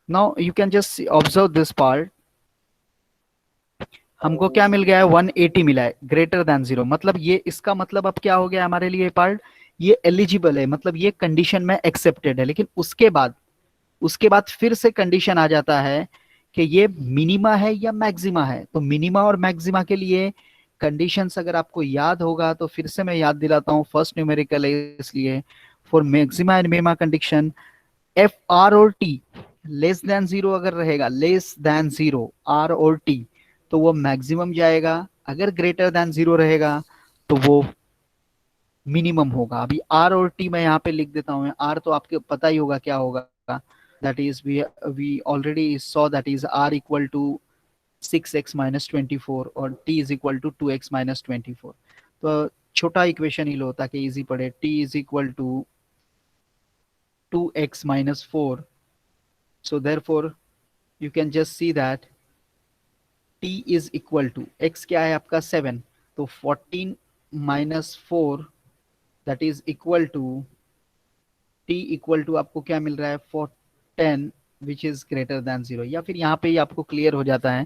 Now you can just observe this part. हमको क्या मिल गया है, 180 मिला है, ग्रेटर देन 0. मतलब ये इसका मतलब अब क्या हो गया हमारे लिए पार्ट, ये एलिजिबल है, मतलब ये कंडीशन में एक्सेप्टेड है. लेकिन उसके बाद फिर से कंडीशन आ जाता है कि ये मिनिमा है या मैक्सिमा है. तो मिनिमा और मैक्सिमा के लिए कंडीशंस अगर आपको याद होगा तो फिर से मैं याद दिलाता हूँ. फर्स्ट न्यूमेरिकल है इसलिए for maxima and minima condition F R और टी लेस देन 0 अगर रहेगा, लेस देन 0 आर और टी, तो वो मैक्सिमम जाएगा. अगर ग्रेटर देन 0 रहेगा तो वो मिनिमम होगा. अभी आर और टी मैं यहाँ पे लिख देता हूँ. आर तो आपको पता ही होगा क्या होगा, that is we already saw that is r equal to 6x minus 24 और t is equal to 2x minus 24. तो छोटा इक्वेशन ही लो ताकि इजी पड़े. t is equal to 2x minus 4. So therefore you can just see that t is equal to x क्या है आपका 7, तो 14 minus 4 that is equal to t equal to आपको क्या मिल रहा है 10 विच इज ग्रेटर देन 0, या फिर यहाँ पे ही आपको क्लियर हो जाता है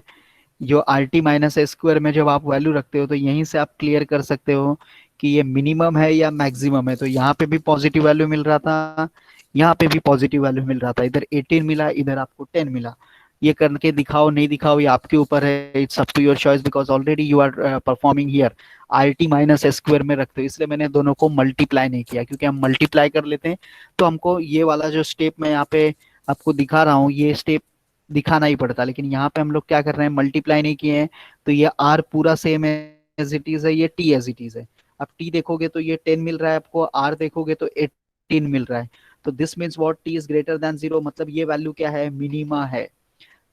जो आर टी माइनस स्क्वायर में जब आप वैल्यू रखते हो तो यहीं से आप क्लियर कर सकते हो कि ये मिनिमम है या मैक्सिमम है। तो यहाँ पे भी पॉजिटिव वैल्यू मिल रहा था, यहाँ पे भी पॉजिटिव वैल्यू मिल रहा था, इधर 18 मिला, इधर आपको 10 मिला। ये करके दिखाओ नहीं दिखाओ ये आपके ऊपर है, it's up to your choice, because already you are performing here R T minus square में रखते हो, इसलिए मैंने दोनों को मल्टीप्लाई नहीं किया, क्योंकि हम मल्टीप्लाई कर लेते हैं तो हमको ये वाला जो स्टेप मैं यहाँ पे आपको दिखा रहा हूँ ये स्टेप दिखाना ही पड़ता, लेकिन यहाँ पे हम लोग क्या कर रहे हैं मल्टीप्लाई नहीं किए हैं, तो ये आर पूरा सेम एज इट इज है, ये टी एज इट इज है। अब टी देखोगे तो ये 10 मिल रहा है आपको, आर देखोगे तो 18 मिल रहा है, तो this means what T is greater than 0, मतलब ये वैल्यू क्या है मिनिमा है।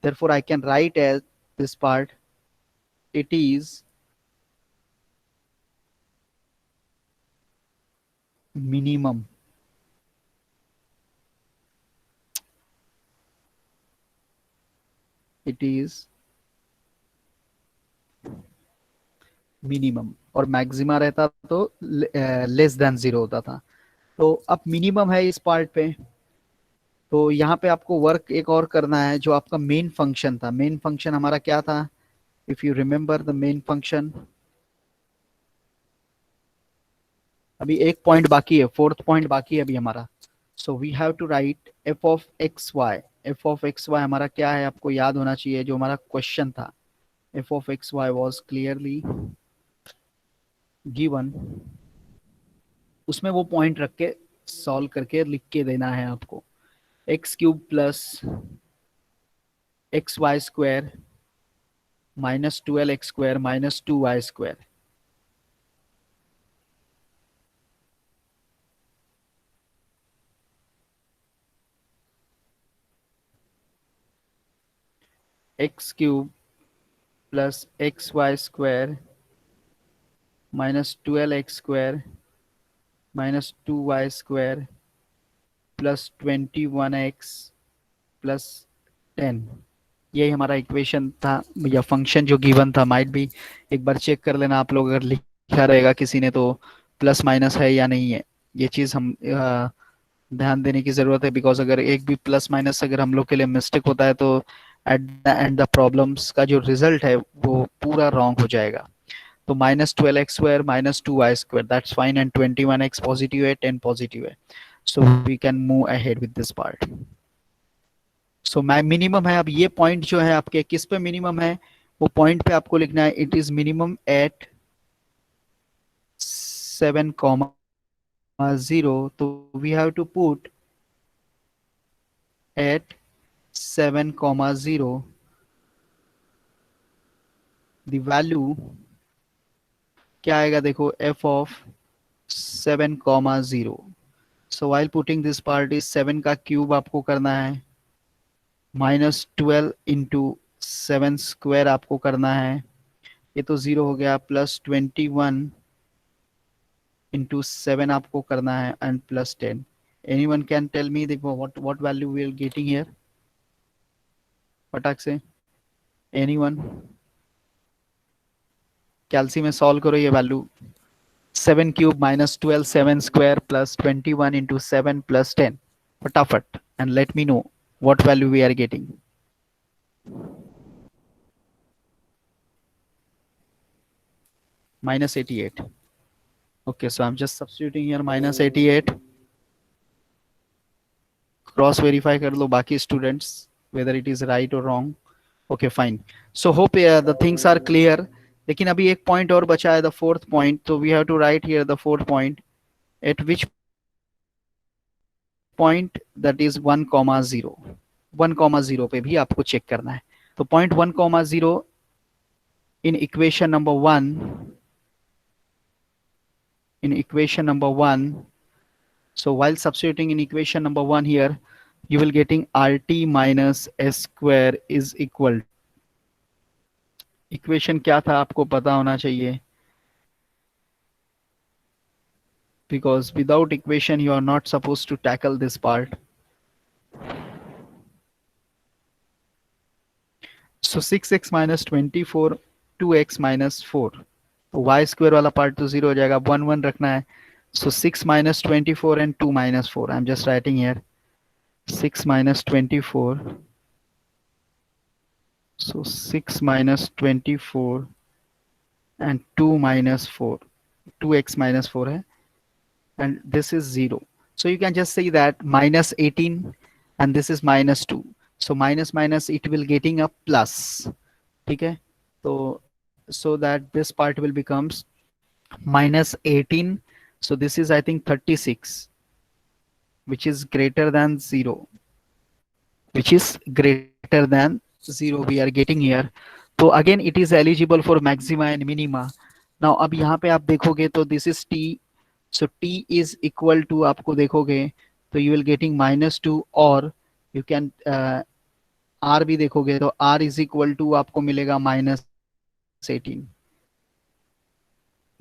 therefore I can write as this part, it is minimum, it is minimum, और मैक्सिमा रहता तो लेस देन 0 होता था। तो अब मिनिमम है इस पार्ट पे, तो यहाँ पे आपको वर्क एक और करना है, जो आपका मेन फंक्शन था। मेन फंक्शन हमारा क्या था, if you remember the main function, अभी एक पॉइंट बाकी है, फोर्थ पॉइंट बाकी है अभी हमारा। So we have to write F of x Y. F of x Y हमारा क्या है आपको याद होना चाहिए, जो हमारा क्वेश्चन था F of x why was clearly given, उसमें वो पॉइंट रख के सॉल्व करके लिख के देना है आपको। X cube plus X Y square minus 12x square minus 2y square, X cube plus X Y square minus 12x square minus 2y square plus 21x plus 10, यही हमारा इक्वेशन था या फंक्शन जो गिवन था। माइट भी एक बार check कर लेना आप लोग, अगर लिखा रहेगा किसी ने तो प्लस माइनस है या नहीं है, ये चीज़ हम ध्यान देने की ज़रूरत है, बिकॉज अगर एक भी प्लस माइनस अगर हम लोग के लिए मिस्टेक होता है तो at the end the problems का जो रिजल्ट है वो पूरा रॉन्ग हो जाएगा। तो minus 12x square minus 2y square that's fine, and 21x positive है 10 पॉजिटिव है, so we can move ahead with this part. So minimum है, अब ये पॉइंट जो है आपके किस पे मिनिमम है, वो पॉइंट पे आपको लिखना है इट इज मिनिमम एट 7,0, तो we have to put at 7,0 the value क्या आएगा देखो F of 7,0। So while putting this part is 7 का क्यूब आपको करना है माइनस 12 इंटू 7 स्क्वायर आपको करना है, ये तो 0 हो गया, प्लस 21 इंटू 7 आपको करना है and plus 10। Anyone can tell me देखो what value we are getting here, फटाक से एनीवन, कैलसी में सॉल्व करो ये value, 7 cube minus 12 7 square plus 21 into 7 plus 10, फटाफट, and let me know what value we are getting. Minus 88. Okay, so I'm just substituting here minus 88. Cross verify kar lo baki students whether it is right or wrong. Okay, fine. So hope the things are clear. लेकिन अभी एक point और बचा है, the fourth point, तो we have to write here the fourth point at which point that is 1,0, 1,0 पे भी आपको चेक करना है। तो point 1,0 in equation number 1, in equation number 1, so while substituting in equation number 1 here you will getting RT minus S square is equal, equation क्या था आपको पता होना चाहिए, because without equation you are not supposed to tackle this part. So 6x minus 24, 2x minus 4, तो Y square वाला part तो 0 हो जाएगा, 1 1 रखना है। सो 6 minus 24 and 2 minus 4, I'm just writing here 6 minus 24, so 6 minus 24 and 2 minus 4, 2x minus 4 है, and this is 0. So you can just say that minus 18 and this is minus 2. So minus minus it will getting a plus. ठीक है, तो so that this part will becomes minus 18. So this is I think 36, which is greater than 0, which is greater than 0 we are getting here. तो again it is eligible for maxima and minima. Now अब यहाँ पे आप देखोगे तो this is t, so t is equal to, आपको देखोगे तो you will getting -2, और you can r भी देखोगे तो r is equal to आपको मिलेगा -18।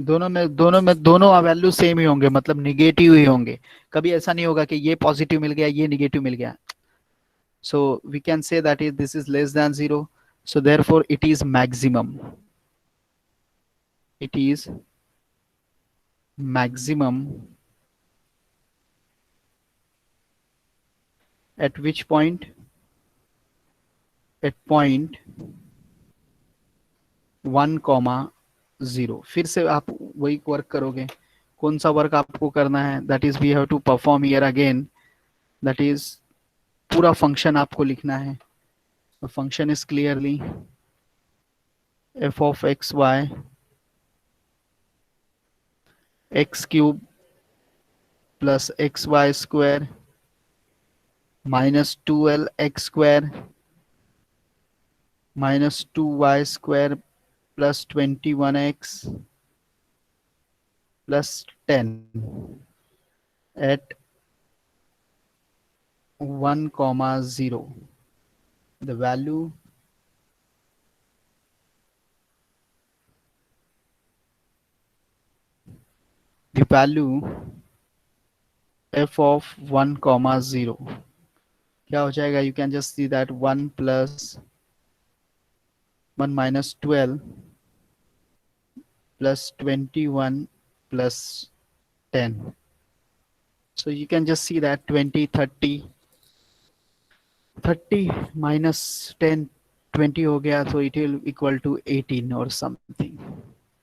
दोनों वैल्यू सेम ही होंगे, मतलब निगेटिव ही होंगे, कभी ऐसा नहीं होगा कि ये पॉजिटिव मिल गया ये निगेटिव मिल गया। So we can say that this is less than 0. So therefore it is maximum. It is maximum at which point? At point 1,0। फिर से आप वही वर्क करोगे, कौन सा वर्क आपको करना है? That is we have to perform here again. That is पूरा फंक्शन आपको लिखना है। The function is clearly f of x y x cube plus xy square minus 2l x square minus 2y square plus 21x plus 10 at 1,0. The value f of 1,0 क्या हो जाएगा? You can just see that 1 plus 1 minus 12 plus 21 plus 10. So you can just see that 20, 30 minus 10, 20 हो गया, तो it will equal to 18 or something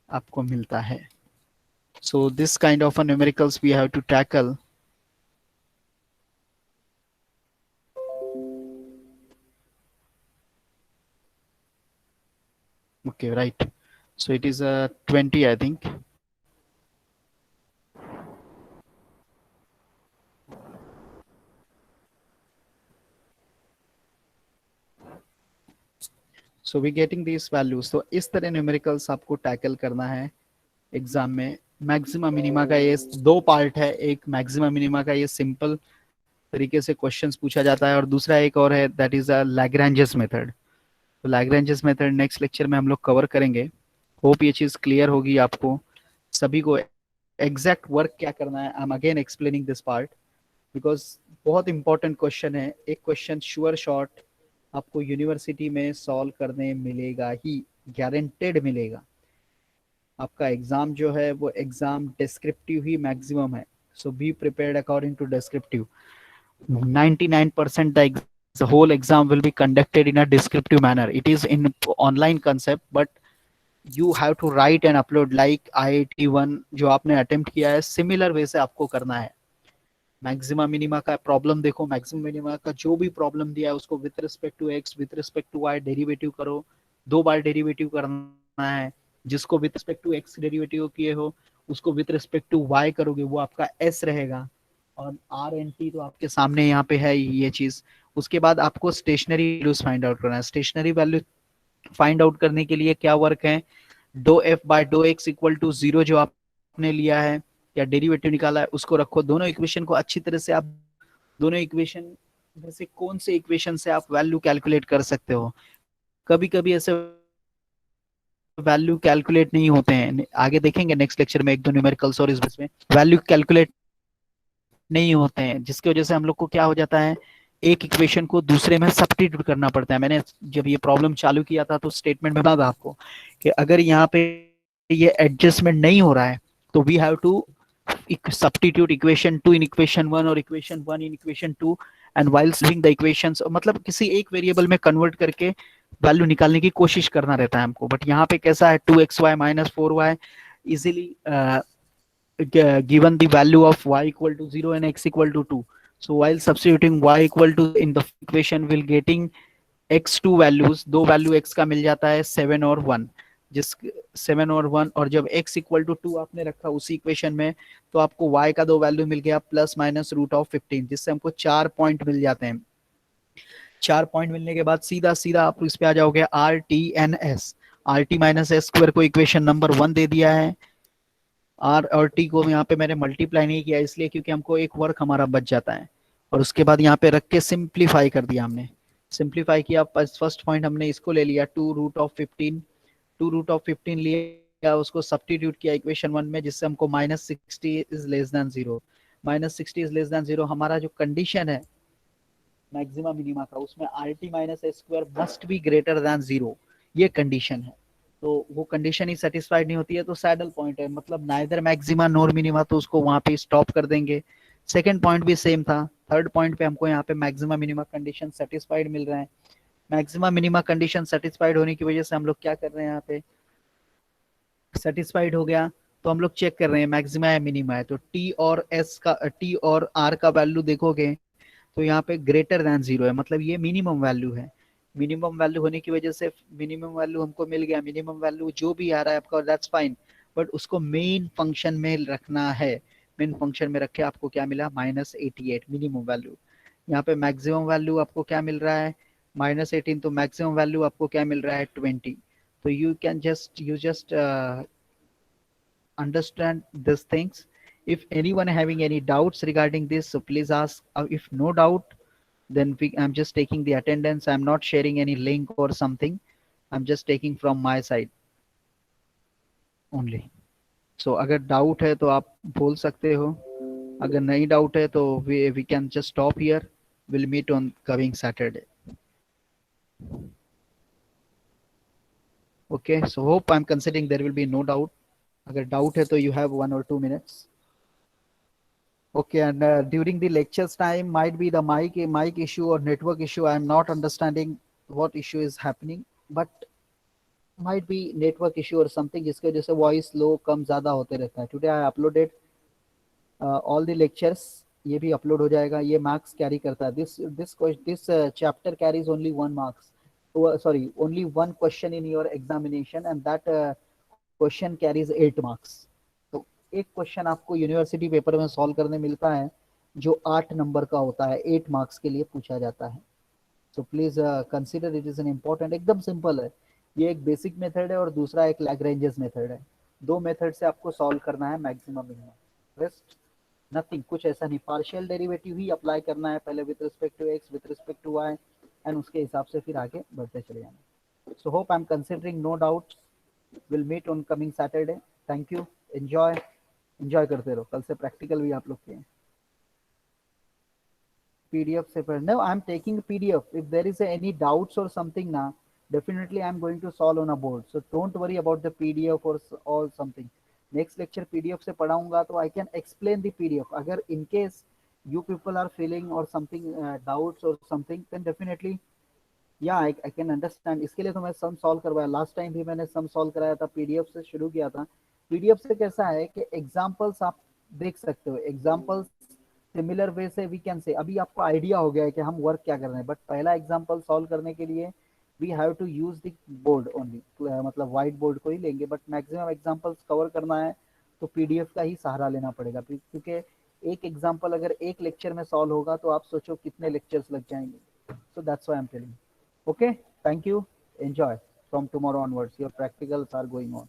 आपको मिलता है। So this kind of a numericals we have to tackle. Okay, right. So it is a 20, I think. So we getting these values. So इस तरह numericals आपको tackle करना है exam में। Maxima minima का ये दो पार्ट है, एक मैक्सिमा मिनिमा का ये सिंपल तरीके से क्वेश्चंस पूछा जाता है, और दूसरा एक और है that is a Lagrange's method. तो लैग्रेंजेस मेथड नेक्स्ट लेक्चर में हम लोग कवर करेंगे। होप ये चीज क्लियर होगी आपको सभी को। एग्जैक्ट वर्क क्या करना है, I am again explaining this part because बहुत इंपॉर्टेंट क्वेश्चन है। एक क्वेश्चन श्योर शॉर्ट आपको यूनिवर्सिटी में सॉल्व करने मिलेगा ही, गारंटेड मिलेगा। आपका एग्जाम जो है वो एग्जाम डिस्क्रिप्टिव ही मैक्सिमम है, so be prepared according to descriptive. 99% the whole exam will be conducted in a descriptive manner. It is in online concept, but you have to write and upload like IIT1 जो आपने attempt किया है, similar way से आपको करना है। Maxima minima का problem देखो, मैक्सिमा मिनिमा का जो भी प्रॉब्लम दिया है उसको with respect to X with respect to Y derivative करो, 2 बार डेरिवेटिव करना है। जिसको with respect to X derivative किए हो उसको विथ रिस्पेक्ट टू वाई करोगे, वो आपका एस रहेगा, और आर एन टी तो आपके सामने यहाँ पे है ये चीज। उसके बाद आपको स्टेशनरी वैल्यूज फाइंड आउट करना है। स्टेशनरी वैल्यू फाइंड आउट करने के लिए क्या वर्क है, डो एफ बाय डो एक्स इक्वल टू 0 जो आपने लिया है या डेरिवेटिव निकाला है उसको रखो। दोनों इक्वेशन को अच्छी तरह से आप, दोनों इक्वेशन में से कौन से इक्वेशन से आप वैल्यू कैलकुलेट कर सकते हो। कभी कभी ऐसे वैल्यू कैलकुलेट नहीं होते हैं, आगे देखेंगे नेक्स्ट लेक्चर में 1-2 न्यूमेरिकल्स और इस में वैल्यू कैलकुलेट नहीं होते हैं, जिसकी वजह से हम लोग को क्या हो जाता है, एक इक्वेशन को दूसरे में सब्स्टिट्यूट करना पड़ता है। मैंने जब ये प्रॉब्लम चालू किया था तो स्टेटमेंट में बता था आपको कि अगर यहाँ पे ये एडजस्टमेंट नहीं हो रहा है, तो we have to substitute equation 2 in equation 1 और equation 1 in equation 2, and while solving the equations, मतलब किसी एक वेरिएबल में कन्वर्ट करके वैल्यू निकालने की कोशिश करना रहता है हमको। बट यहाँ पे कैसा है, 2xy minus 4y easily given the value of y equal to 0 and x equal to 2. So while substituting y equal to in the equation, will getting x2 values, दो वैल्यू x का मिल जाता है 7 और 1, जिस 7 और 1, और जब x इक्वल टू 2 आपने रखा उसी इक्वेशन में, तो आपको y का दो वैल्यू मिल गया प्लस माइनस रूट ऑफ 15, जिससे हमको 4 पॉइंट मिल जाते हैं। 4 पॉइंट मिलने के बाद सीधा सीधा आप इस पे आ जाओगे R T N S, R T minus S square को इक्वेशन नंबर 1 दे दिया है। आर और टी को यहाँ पे मैंने मल्टीप्लाई नहीं किया इसलिए क्योंकि हमको एक वर्क हमारा बच जाता है, और उसके बाद यहाँ पे रख के सिंप्लीफाई कर दिया हमने। सिंप्लीफाई किया, फर्स्ट पॉइंट हमने इसको ले लिया 2 रूट ऑफ 15, 2 रूट ऑफ 15 लिया, उसको सब्स्टिट्यूट किया इक्वेशन 1 में, जिससे हमको -60 is less than 0, -60 is less than 0 हमारा जो कंडीशन है मैक्सिमा मिनिमा का, उसमें are T minus A square must be greater than 0, ये कंडीशन है। तो वो कंडीशन ही सेटिस्फाइड नहीं होती है तो सैडल पॉइंट है, मतलब नाइदर मैक्सिमा नॉर मिनिमा, तो उसको वहां पे स्टॉप कर देंगे। सेकंड पॉइंट भी सेम था, थर्ड पॉइंट पे हमको यहाँ पे मैक्सिमा मिनिमा कंडीशन सेटिस्फाइड मिल रहा है। मैक्सिमा मिनिमा कंडीशन सेटिस्फाइड होने की वजह से हम लोग क्या कर रहे हैं, यहाँ पे सेटिस्फाइड हो गया तो हम लोग चेक कर रहे हैं मैक्सिमा है मिनिमा है, तो टी और एस का, टी और आर का वैल्यू देखोगे तो यहाँ पे ग्रेटर देन 0 है, मतलब ये मिनिमम वैल्यू है। मिनिमम वैल्यू होने की वजह से मिनिमम वैल्यू हमको मिल गया, मिनिमम वैल्यू जो भी आ रहा है आपका दैट्स फाइन, बट उसको मेन फंक्शन में रखना है। मेन फंक्शन में रखे आपको क्या मिला, -88 मिनिमम वैल्यू। यहाँ पे मैक्सिमम वैल्यू आपको क्या मिल रहा है, -18, तो मैक्सिमम वैल्यू आपको क्या मिल रहा है 20। तो you just understand these things. If anyone having any doubts regarding this, so please ask. If no doubt, then I'm just taking the attendance. I'm not sharing any link or something. I'm just taking from my side only. So अगर doubt है तो आप बोल सकते हो, अगर नहीं doubt है तो we can just stop here. We'll meet on coming Saturday. Okay, so hope I'm considering there will be no doubt. अगर डाउट है तो you have 1 or 2 minutes. Okay, and during the lectures time might be the mic issue or network issue. I'm not understanding what issue is happening, but might be network issue or something जिसके वजह से voice लो कम ज़्यादा होते रहता है। Today I uploaded all the lectures, ये भी upload हो जाएगा, ये मार्क्स कैरी करता है। This chapter carries only 1 marks, sorry, only 1 question in your examination, and that question carries 8 marks. तो एक क्वेश्चन आपको यूनिवर्सिटी पेपर में सॉल्व करने मिलता है जो 8 नंबर का होता है, 8 मार्क्स के लिए पूछा जाता है। So please consider it is an important, एकदम सिंपल है। ये एक बेसिक मेथड है और दूसरा एक लैग्रेंजेस मेथड है। दो मेथड से आपको सॉल्व करना है मैक्सिमम मिनिमम, रेस्ट नथिंग, कुछ ऐसा नहीं। पार्शियल डेरिवेटिव ही अप्लाई करना है पहले with respect to X, with respect to Y, and उसके हिसाब से फिर आगे बढ़ते चले जाना। So hope I am considering no doubts. Will meet on coming Saturday. Thank you, enjoy करते रहो। कल से प्रैक्टिकल भी आप लोग के हैं। PDF से पढ़, no, I'm taking PDF. If there is any doubts or something ना, definitely I'm going to solve on a board. So don't worry about the PDF or something. Next lecture PDF से पढ़ाऊंगा तो I can explain the PDF. अगर in case you people are feeling or something doubts or something, then definitely yeah I can understand. इसके लिए तो मैं sum solve करवाया, last time भी मैंने सम सॉल्व कराया था, PDF से शुरू किया था। PDF से कैसा है कि एग्जाम्पल्स आप देख सकते हो, एग्जाम्पल्स सिमिलर वे से वी कैन से, अभी आपको आइडिया हो गया है कि हम वर्क क्या कर रहे हैं, बट पहला एग्जाम्पल सॉल्व करने के लिए we have to use the board only, मतलब व्हाइट बोर्ड को ही लेंगे, बट मैक्सिमम एग्जाम्पल्स कवर करना है तो PDF का ही सहारा लेना पड़ेगा, क्योंकि एक एग्जाम्पल अगर एक लेक्चर में सॉल्व होगा तो आप सोचो कितने लेक्चर्स लग जाएंगे। So that's why I am telling. Okay, thank you, enjoy from tomorrow onwards, your practicals are going on.